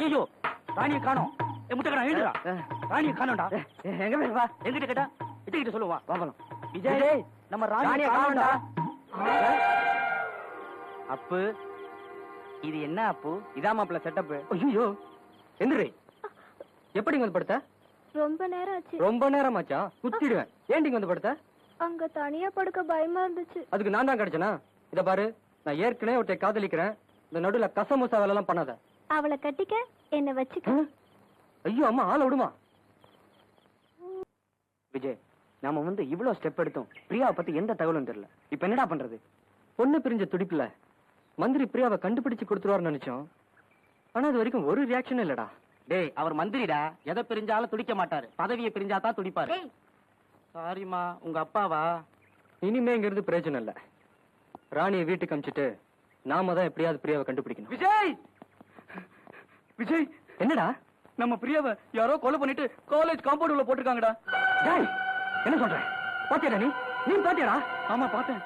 ஐயோ ராணியை காணோம். முட்டைக்கடா எழுதுடா. ராணியை காணோம்டா. எங்க பேருப்பா? எங்கிட்ட கேட்டா கிட்ட சொல்லுவா. வாங்கலாம். விஜய் நம்ம ராணியை காணோம்டா. அப்பு இது என்ன அப்பு? இதான் மாப்பிள்ள செட்டப். ஐயோ எந்திரி. எப்படி வந்து படுத்த? ரொம்ப நேரம் ஆச்சு. ரொம்ப நேரம் ஆச்சா? குத்திடுவேன். ஏண்டிங்க வந்து படுத்த? அங்க தனியா படுக்க பயமா இருந்துச்சு. அதுக்கு நான் தான் கிடைச்சனா? இத பாரு, நான் ஏற்கனவே ஒருத்தை காதலிக்கிறேன். இந்த நடுவுல கசமுசா வேலை எல்லாம் பண்ணாத. அவளை கட்டிக்க, என்ன வச்சுக்க. ஐயோ அம்மா, ஆள விடுமா. விஜய், நாம வந்து இவ்வளவு ஸ்டெப் எடுத்தோம். பிரியாவை பத்தி எந்த தகவலும் தெரியல. இப்ப என்னடா பண்றது? பொண்ணு பிரிஞ்ச துடிப்புல மந்திரி பிரியாவை கண்டுபிடிச்சு கொடுத்துருவாருன்னு நினைச்சோம். ஆனா இது வரைக்கும் ஒரு ரியாக்ஷன் இல்லடா. டேய், அவர் மந்திரிடா. எதை பிரிஞ்சாலும் துடிக்க மாட்டாரு. பதவியை பிரிஞ்சாதான் துடிப்பாரு. சாரிமா, உங்க அப்பாவா? இனிமே இங்க இருந்து பிரயோஜனம் இல்ல. ராணியை வீட்டுக்கு அமிச்சிட்டு நாம தான் எப்படியாவது பிரியாவை கண்டுபிடிக்கணும். விஜய், விஜய், என்னடா? நம்ம பிரியாவை யாரோ கொலை பண்ணிட்டு காலேஜ் காம்பவுண்ட் உள்ள போட்டிருக்காங்கடா. டேய், என்ன சொல்ற? பாத்தியாடா நீ? நீ பாத்தியாடா? ஆமா பார்த்தேன்.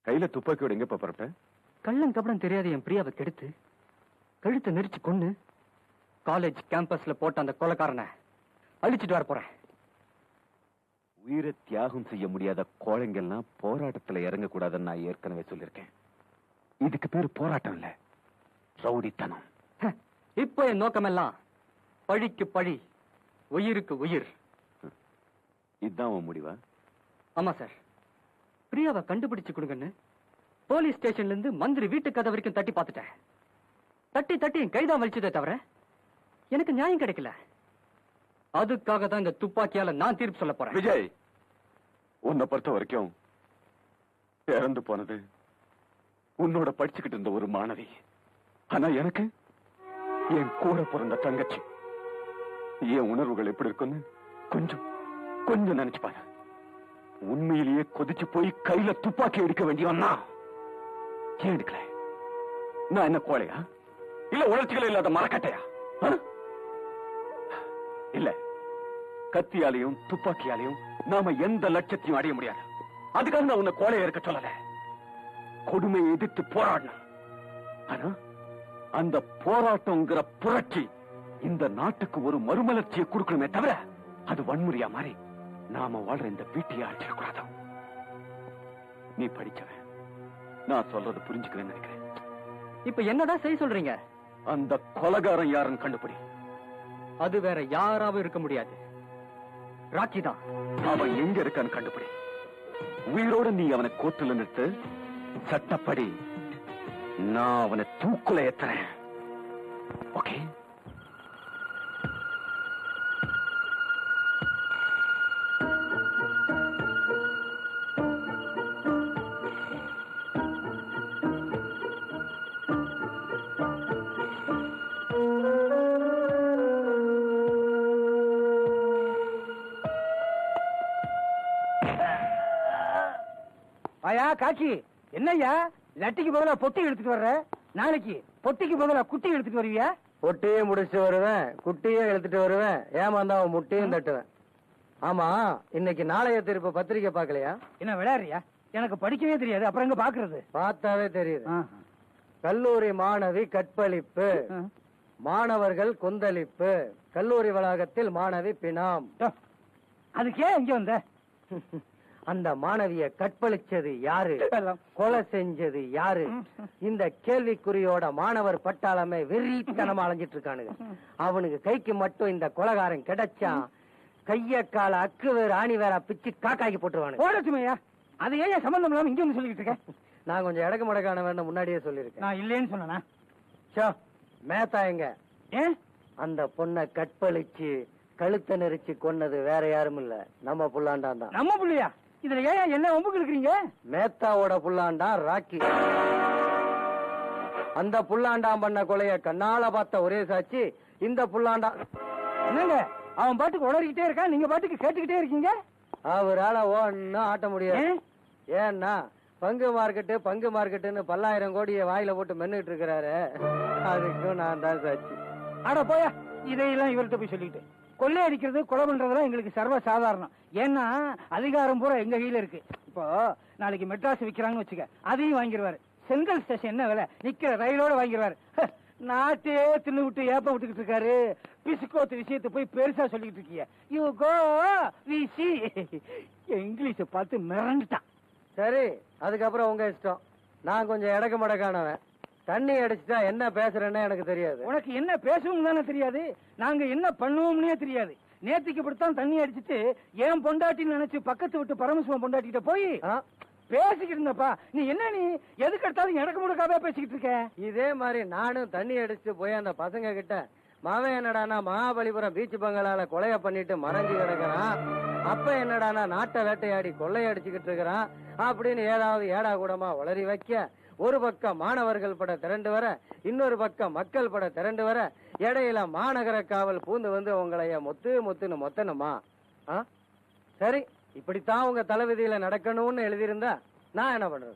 கையில துப்பாக்கியோட எங்க புறப்பட்ட? கள்ளம் கபடம் தெரியாத என் பிரியாவை கெடுத்து கழுத்தை நெரிச்சு கொண்டு காலேஜ் கேம்பஸ்ல போட்ட அந்த கொலைக்காரனை அழிச்சிட்டு வர போறேன். உயிரை தியாகம் செய்ய முடியாத கோழைங்கெல்லாம் போராட்டத்துல இறங்க கூடாதுன்னு நான் ஏற்கனவே சொல்லியிருக்கேன். இதுக்கு பேரு போராட்டம் இல்ல, ரவுடித்தனம். இப்ப என் நோக்கமெல்லாம் பழிக்கு பழி, உயிருக்கு உயிர். இதுதான் உன் முடிவா? ஆமா சார். பிரியாவை கண்டுபிடிச்சு கொடுங்கன்னு போலீஸ் ஸ்டேஷன்ல இருந்து மந்திரி வீட்டு கதை வரைக்கும் தட்டி பார்த்துட்டேன். தட்டி தட்டி என் கைதான் வலிச்சதே தவிர எனக்கு நியாயம் கிடைக்கல. அதுக்காக தான் இந்த துப்பாக்கியால நான் தீர்ப்பு சொல்ல போறேன். விஜய், உன்னை பொறுத்த வரைக்கும் இறந்து போனது உன்னோட படிச்சுக்கிட்டு இருந்த ஒரு மாணவி. ஆனா எனக்கு என் கூட பிறந்த தங்கச்சி. என் உணர்வுகள் எப்படி இருக்குன்னு கொஞ்சம் கொஞ்சம் நினைச்சு பாரு. உண்மையிலேயே கொதிச்சு போய் கையில துப்பாக்கி எடுக்க வேண்டியவன்னா ஏன் எடுக்கல? நான் என்ன கோழையா இல்ல உணர்ச்சிகள் இல்லாத மரக்கட்டையா? இல்ல, கத்தியாலையும் துப்பாக்கியாலையும் நாம எந்த லட்சத்தையும் அடைய முடியாது. அதுக்காக நான் உன்னை கோழையா இருக்க சொல்லல. கொடுமையை எதிர்த்து போராடணும். ஆனா அந்த போராட்டம்ங்கிற புரட்சி இந்த நாட்டுக்கு ஒரு மறுமலர்ச்சியை கொடுக்கணுமே தவிர அது வன்முறையா மாறி நாம வாழ்ற இந்த வீட்டையே அடிச்சிடக்கூடாது. நீ படிச்சவன், நான் சொல்றது புரிஞ்சுக்கிறேன்னு நினைக்கிறேன். இப்ப என்னதான் செய்ய சொல்றீங்க? அந்த கொலைகாரன் யாருன்னு கண்டுபிடி. அது வேற யாராவும் இருக்க முடியாது, ராக்கி தான். அவன் எங்க இருக்கான்னு கண்டுபிடி. உயிரோட நீ அவனை கோர்ட்டுல நிறுத்து. சட்டப்படி நான் அவனை தூக்குல ஏத்துறேன். ஓகே? ஐயா காக்கி, என்னய்யா லட்டிக்கு பதிலா பொட்டி எடுத்துட்டு வர்ற? நாளைக்கு பொட்டிக்கு பதிலா குட்டி எடுத்துட்டு வருவியா? பொட்டியே முடிச்சுட்டு வருவேன், குட்டியே எடுத்துட்டு வருவேன், ஏமாந்தா அவன் முட்டையும் தட்டுவேன். ஆமா, இன்னைக்கு நாளைய திருப்ப பத்திரிக்கை பாக்கலையா? என்ன விளையாடுறியா? எனக்கு படிக்கவே தெரியாது, அப்புறம் எங்க பாக்குறது? பார்த்தாவே தெரியுது. கல்லூரி மாணவி கற்பழிப்பு, மாணவர்கள் கொந்தளிப்பு, கல்லூரி வளாகத்தில் மாணவி பிணாம். அதுக்கே இங்க வந்த? அந்த மாணவிய கற்பழிச்சது யாரு? கொலை செஞ்சது யாரு? இந்த கேள்விக்குறியோட மாணவர் பட்டாளமே வெறித்தனமா அலைஞ்சிட்டு இருக்கானுங்க. அவனுக்கு கைக்கு மட்டும் இந்த கொலைகாரன் கிடைச்சா கைய கால அக்கு வேற ஆணி வேற பிச்சு காக்காக்கி போட்டுருவானு. போடட்டுமையா, அது ஏன் சம்பந்தம் இல்லாம இங்க வந்து சொல்லிட்டு இருக்கேன்? நான் கொஞ்சம் இடக்கு முடக்கான வேணும் முன்னாடியே சொல்லிருக்கேன். நான் இல்லேன்னு சொன்னா மேத்தா எங்க? ஏன் அந்த பொண்ணை கற்பழிச்சு கழுத்தை நெரிச்சு கொன்னது வேற யாரும் இல்ல, நம்ம புல்லாண்டான் தான். நம்ம புள்ளையா? இதுல ஏன் என்ன ஒம்புக்கு இருக்கிறீங்க? மேத்தாவோட புல்லாண்டான் ராக்கி. அந்த புல்லாண்டாம் பண்ண கொலைய கண்ணால பார்த்த ஒரே சாட்சி இந்த புல்லாண்டா. என்னங்க அவன் பாட்டுக்கு உளறிக்கிட்டே இருக்கான், நீங்க பாட்டுக்கு கேட்டுக்கிட்டே இருக்கீங்க? அவரால ஒன்னும் ஆட்ட முடியாது. ஏன்னா பங்கு மார்க்கெட்டுன்னு 10,000 கோடியை வாயில போட்டு மென்னுட்டு இருக்கிறாரு. அதுக்கும் நான் தான் சாட்சி. ஆட போயா, இதையெல்லாம் இவர்கிட்ட போய் சொல்லிட்டு கொள்ளை அடிக்கிறது கொலை பண்றதெல்லாம் எங்களுக்கு சர்வ சாதாரணம். ஏன்னா அதிகாரம் பூரா எங்க கையில இருக்கு. இப்போ நாளைக்கு மெட்ராஸ் விக்கிறாங்கன்னு வச்சுக்க, அதையும் வாங்கிடுவாரு. செங்கல் ஸ்டேஷன் என்ன விலை, நிக்கிற ரயிலோட வாங்கிடுவாரு. நாட்டே தின்னு விட்டு ஏப்ப விட்டுக்கிட்டு இருக்காரு. பிசுக்கோத்து விஷயத்தை போய் பெருசா சொல்லிக்கிட்டு இருக்கீங்க. யூ கோ விசி. இங்கிலீஷ பார்த்து மிரண்டுட்டான். சரி, அதுக்கப்புறம் உங்க இஷ்டம். நான் கொஞ்சம் இடக்கு மடக்கானவன். தண்ணி அடிச்சுட்டா என்ன பேசுறேன்னு எனக்கு தெரியாது. உனக்கு என்ன பேசணும் தானே தெரியாது, நாங்க என்ன பண்ணுவோம்னே தெரியாது. நேத்திக்கு இப்படித்தான் தண்ணி அடிச்சுட்டு ஏன் பொண்டாட்டின்னு நினைச்சு பக்கத்து விட்டு பரமசிவம் பொண்டாட்டிட்ட போய் பேசிக்கிட்டு இருந்தப்பா. நீ என்ன, நீ எதுக்கு எடுத்தாலும் எனக்கு முடுக்காவே பேசிக்கிட்டு இருக்க? இதே மாதிரி நானும் தண்ணி அடிச்சுட்டு போய் அந்த பசங்க கிட்ட மாவன் என்னடானா மகாபலிபுரம் பீச் பங்களால கொலைய பண்ணிட்டு மறைஞ்சு கிடக்குறான், அப்ப என்னடானா நாட்டை வேட்டையாடி கொள்ளையடிச்சுக்கிட்டு இருக்கிறான் அப்படின்னு ஏதாவது ஏடா கூடமா உளறி வைக்க, ஒரு பக்கம் மாணவர்கள் பட திரண்டு வர, இன்னொரு பக்கம் மக்கள் பட திரண்டு வர, இடையில மாநகர காவல் பூந்து வந்து உங்களைய முத்துன்னு மொத்தணுமா? சரி, இப்படித்தான் உங்க தலைவிதியில நடக்கணும்னு எழுதியிருந்தா நான் என்ன பண்றது?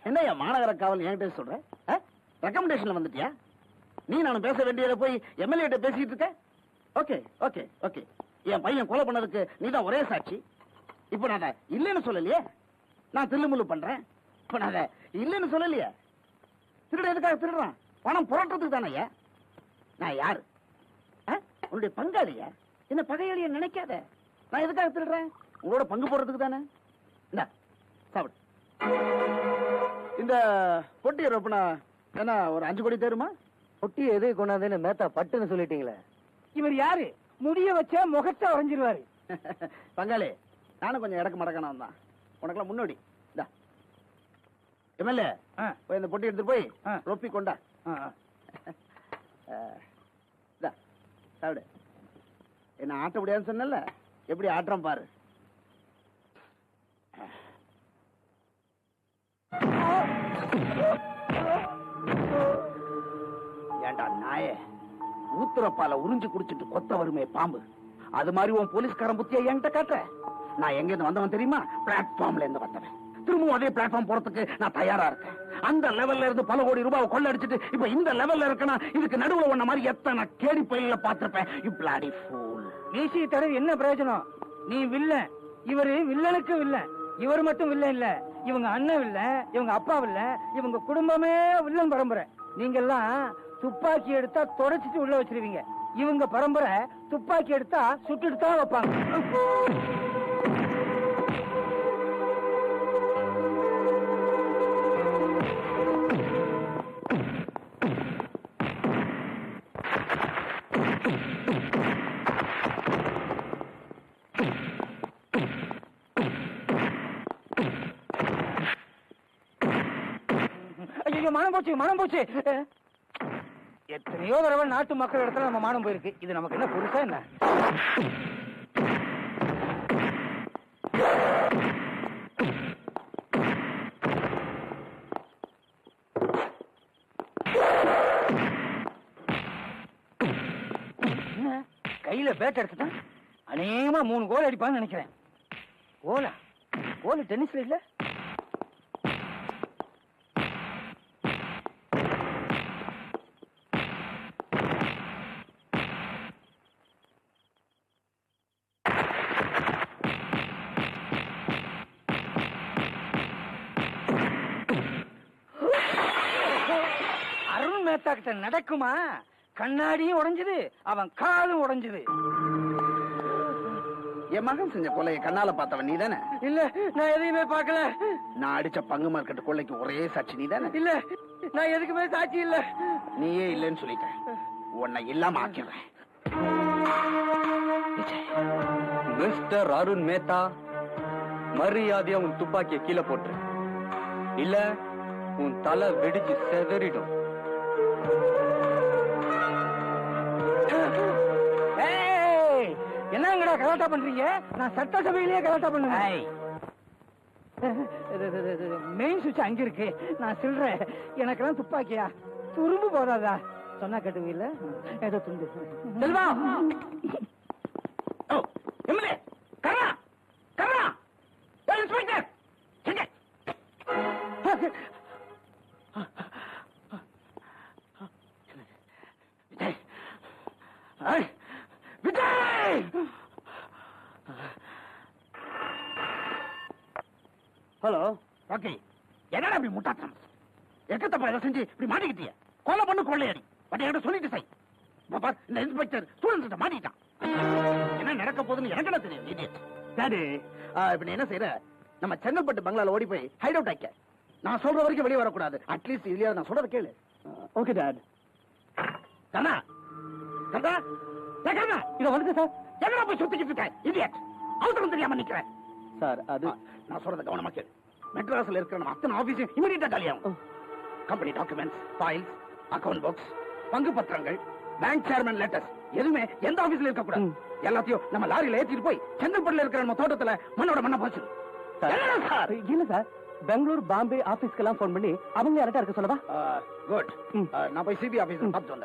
என்னையா மாநகர காவல் என்கிட்ட சொல்ற? ரெக்கமெண்டேஷன்ல வந்துட்டியா? நீ நானும் பேச வேண்டியத போய் எம்எல்ஏ பேசிட்டு இருக்க. ஓகே ஓகே ஓகே, என் பையன் கொலை பண்ணதுக்கு நீதான் ஒரே சாட்சி. இப்ப நான் இல்லைன்னு சொல்லலையே, நான் தில்லுமுள்ளு பண்றேன். இப்ப நான் இல்லைன்னு சொல்லலையே. திருட எதுக்காக திருடுறான்? பணம் புரட்டுறதுக்கு தானே. நான் யாரு? உன்னுடைய பங்காளியா? என்ன பகையாளிய நினைக்காத. நான் எதுக்காக திருடுறேன்? உங்களோட பங்கு போடுறதுக்கு தானே. இந்த சாப்பிடு. இந்த பொட்டியை ரொப்பனா என்ன ஒரு 5 கோடி தேருமா? பொட்டி எது கொண்டாந்துன்னு மேத்தா பட்டுன்னு சொல்லிட்டீங்களே. இவர் யாரு? முடிய வச்சா முகத்தை உறைஞ்சிருவாரு. பங்காளி, நானும் கொஞ்சம் இடக்கு மடக்கணும் தான். உனக்கெல்லாம் முன்னோடி. எம்எல்ஏ போய் இந்த பொட்டி எடுத்துட்டு போய் ரொப்பி கொண்டா. சாப்பிடு. என்ன ஆட்ட முடியாதுன்னு சொன்னல, எப்படி ஆட்டம் பாரு. ஏண்டா நாயே, ஊத்துறப்பால உறிஞ்சு குடிச்சிட்டு கொத்த வருமே பாம்பு, அது மாதிரி உன் போலீஸ்காரன் புத்தியை என்கிட்ட காட்டுற. நான் எங்க இருந்து வந்தவன் தெரியுமா? பிளாட்ஃபார்ம்ல இருந்து வந்தவன். திரும்பவும் அதே பிளாட்ஃபார்ம் போறதுக்கு நான் தயாரா இருக்கேன். அந்த லெவல்ல இருந்து பல கோடி ரூபாய் கொள்ள அடிச்சிட்டு இப்ப இந்த லெவல்ல இருக்கனா, இதுக்கு நடுவுல ஒன்ன மாதிரி எத்தனை கேடி பயில பாத்திருப்பேன். You bloody fool. மீசி தடவை என்ன பிரயோஜனம்? நீ வில்லன், இவரு வில்லனுக்கு வில்லன். இவர் மட்டும் வில்லன் இல்ல, இவங்க அண்ணன் வில்லன், இவங்க அப்பா வில்லன், இவங்க குடும்பமே வில்லன் பரம்பரை. நீங்க எல்லாம் துப்பாக்கி எடுத்தா தொடச்சிட்டு உள்ள வச்சிருவீங்க. இவங்க பரம்பரை துப்பாக்கி எடுத்தா சுட்டுட்டு தான் வைப்பாங்க. ஐயோ, மனம் போச்சு, மனம் போச்சு. எத்தனையோ தடவை நாட்டு மக்கள் இடத்துல நம்ம மானம் போயிருக்கு. இது நமக்கு என்ன புதுசா என்ன? என்ன கையில பேட் எடுத்துட்டான்? அநேகமா 3 கோல் அடிப்பான்னு நினைக்கிறேன். கோலா? கோல் டென்னிஸ்ல இல்ல? மேத்தா கிட்ட நடக்குமா? கண்ணாடியும் உடைஞ்சது, அவன் காலும் உடைஞ்சது. என் மகன் செஞ்ச கொலையை கண்ணால பார்த்தவன் நீ தானே? இல்ல, நான் எதையுமே பார்க்கல. நான் அடிச்ச பங்கு மார்க்கெட் கொள்ளைக்கு ஒரே சாட்சி நீ தானே? இல்ல, நான் எதுக்குமே சாட்சி இல்ல. நீயே இல்லைன்னு சொல்லிட்டேன். உன்னை இல்லாம ஆக்கிறேன். மிஸ்டர் அருண் மேத்தா, மரியாதையா உன் துப்பாக்கிய கீழே போட்டு, இல்ல உன் தலை வெடிச்சு செதறிடும். என்னங்கடா கலாட்டா பண்றீங்க? நான் சட்டசபையிலேயே கலாட்டா பண்ணுவேன். மெயின் சுவிட்ச் அங்க இருக்கு, நான் சொல்றேன். எனக்கெல்லாம் துப்பாக்கியா? துரும்பு போதாதா? சொன்னா கட்டுவீல்ல? ஏதோ துண்டு. செல்வா, எம்எல்ஏ கர்ணா, கர்ணா, இன்ஸ்பெக்டர் எங்க? விஜய், விஜய்! ஹலோ. ஓகே, என்னடா இப்படி முட்டாட்டம்? எக்கத்தப்பா இதை செஞ்சு இப்படி மாட்டிக்கிட்டிய? கொலை பண்ணு, கொள்ளையடி. பட் என்கிட்ட சொல்லிட்டு செய். இந்த இன்ஸ்பெக்டர் ஸ்டூடெண்ட்ஸ் மாட்டிட்டான். என்ன நடக்க போகுதுன்னு எனக்கு என்ன தெரியும்? இடியட். டாடி, இப்ப நீ என்ன செய்யற? நம்ம செங்கல்பட்டு பங்களால ஓடி போய் ஹைட் அவுட் ஆயிக்க. நான் சொல்ற வரைக்கும் வெளியே வரக்கூடாது. அட்லீஸ்ட் இல்லையா நான் சொல்றத கேளு. Okay dot. கண்ணா, கண்ணா, கண்ணா, இத வந்து சார். எங்கடா போய் சுத்திக்கிட்டு இருக்க? இடியட். அவசரம் தெரியாம நிக்கிறேன். சார், அது நான் சொல்றத கவனமா கேளு. மெட்ராஸ்ல இருக்கிற நம்ம அத்தனை ஆபீஸையும் இமிடியேட்டா காலியாகும். Company documents, files, account books, பங்கு பத்திரங்கள், பேங்க் சேர்மன் லெட்டர்ஸ் எதுவுமே எந்த ஆபீஸ்ல இருக்க கூடாது. எல்லாத்தையும் நம்ம லாரியில ஏத்திட்டு போய் செங்கல்பட்டுல இருக்கிற நம்ம தோட்டத்துல மண்ணோட மண்ண போச்சு. இல்ல சார், பெங்களூர் பாம்பே ஆபீஸ்க்கெல்லாம் போன் பண்ணி அவங்க யார்கிட்ட இருக்க சொல்லவா? குட். நான் போய் சிபி ஆபீஸ்ல பார்த்து வந்தேன்.